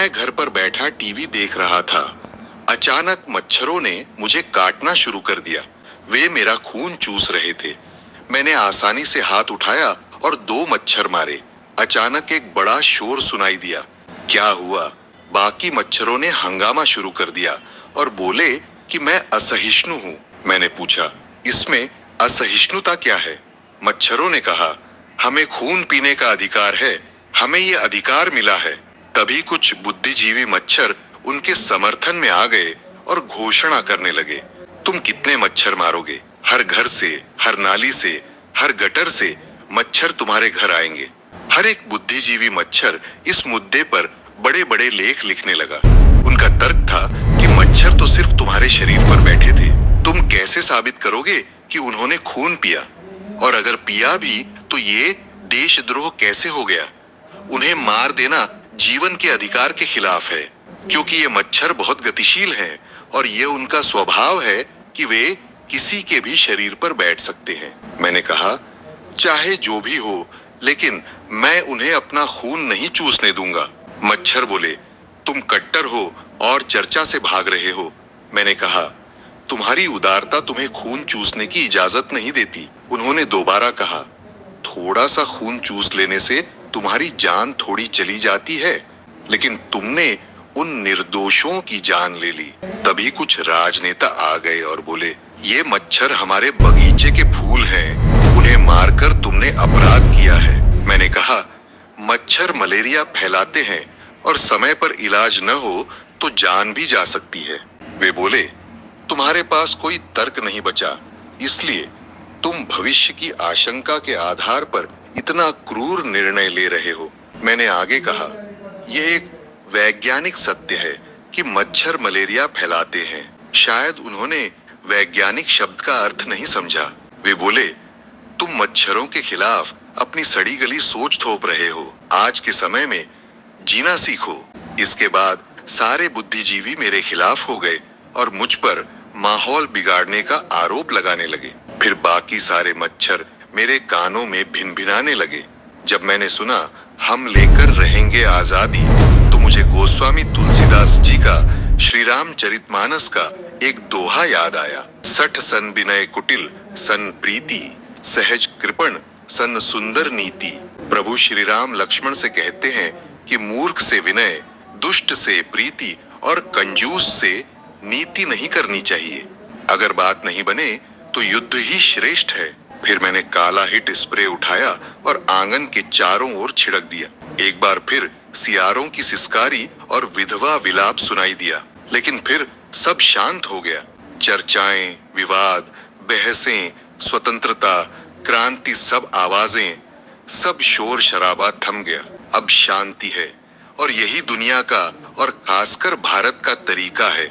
मैं घर पर बैठा टीवी देख रहा था। अचानक मच्छरों ने मुझे काटना शुरू कर दिया। वे मेरा खून चूस रहे थे। मैंने आसानी से हाथ उठाया और 2 मच्छर मारे। अचानक एक बड़ा शोर सुनाई दिया। क्या हुआ? बाकी मच्छरों ने हंगामा शुरू कर दिया और बोले कि मैं असहिष्णु हूँ। मैंने पूछा, इसमें असहिष्णुता क्या है? मच्छरों ने कहा, हमें खून पीने का अधिकार है, हमें ये अधिकार मिला है। तभी कुछ बुद्धिजीवी मच्छर उनके समर्थन में आ गए और घोषणा करने लगे, तुम कितने मच्छर मारोगे? हर घर से, हर नाली से, हर गटर से मच्छर तुम्हारे घर आएंगे। हर एक बुद्धिजीवी मच्छर इस मुद्दे पर बड़े बड़े लेख लिखने लगा। उनका तर्क था कि मच्छर तो सिर्फ तुम्हारे शरीर पर बैठे थे। तुम कैसे साबित करोगे कि उन्होंने खून पिया? और अगर पिया भी तो ये देशद्रोह कैसे हो गया? उन्हें मार देना जीवन के अधिकार के खिलाफ है, क्योंकि ये मच्छर बहुत गतिशील हैं और ये उनका स्वभाव है कि वे किसी के भी शरीर पर बैठ सकते हैं। मैंने कहा, चाहे जो भी हो, लेकिन मैं उन्हें अपना खून नहीं चूसने दूंगा। मच्छर बोले, तुम कट्टर हो और चर्चा से भाग रहे हो। मैंने कहा, तुम्हारी उदारता तुम्हें खून चूसने की इजाजत नहीं देती। उन्होंने दोबारा कहा, थोड़ा सा खून चूस लेने से तुम्हारी जान थोड़ी चली जाती है, लेकिन तुमने उन निर्दोषों की जान ले ली। तभी कुछ राजनेता आ गए और बोले, ये मच्छर हमारे बगीचे के फूल हैं, उन्हें मारकर तुमने अपराध किया है। मैंने कहा, मच्छर मलेरिया फैलाते हैं और समय पर इलाज न हो तो जान भी जा सकती है। वे बोले, तुम्हारे पास कोई तर्क नहीं बचा, इसलिए तुम भविष्य की आशंका के आधार पर इतना क्रूर निर्णय ले रहे हो। मैंने आगे कहा, यह एक वैज्ञानिक सत्य है कि मच्छर मलेरिया फैलाते हैं। शायद उन्होंने वैज्ञानिक शब्द का अर्थ नहीं समझा। वे बोले, तुम मच्छरों के खिलाफ अपनी सड़ी गली सोच थोप रहे हो। आज के समय में जीना सीखो। इसके बाद सारे बुद्धिजीवी मेरे खिलाफ हो गए और मुझ पर माहौल बिगाड़ने का आरोप लगाने लगे। फिर बाकी सारे मच्छर मेरे कानों में भिनभिनाने लगे। जब मैंने सुना, हम लेकर रहेंगे आजादी, तो मुझे गोस्वामी तुलसीदास जी का श्री रामचरितमानस का एक दोहा याद आया। सठ सन विनय कुटिल सन प्रीति, सहज कृपण सन सुंदर नीति। प्रभु श्री राम लक्ष्मण से कहते हैं कि मूर्ख से विनय, दुष्ट से प्रीति और कंजूस से नीति नहीं करनी चाहिए। अगर बात नहीं बने तो युद्ध ही श्रेष्ठ है। फिर मैंने काला हिट स्प्रे उठाया और आंगन के चारों ओर छिड़क दिया। एक बार फिर सियारों की सिसकारी और विधवा विलाप सुनाई दिया, लेकिन फिर सब शांत हो गया। चर्चाएं, विवाद, बहसें, स्वतंत्रता, क्रांति, सब आवाजें, सब शोर शराबा थम गया। अब शांति है और यही दुनिया का और खासकर भारत का तरीका है।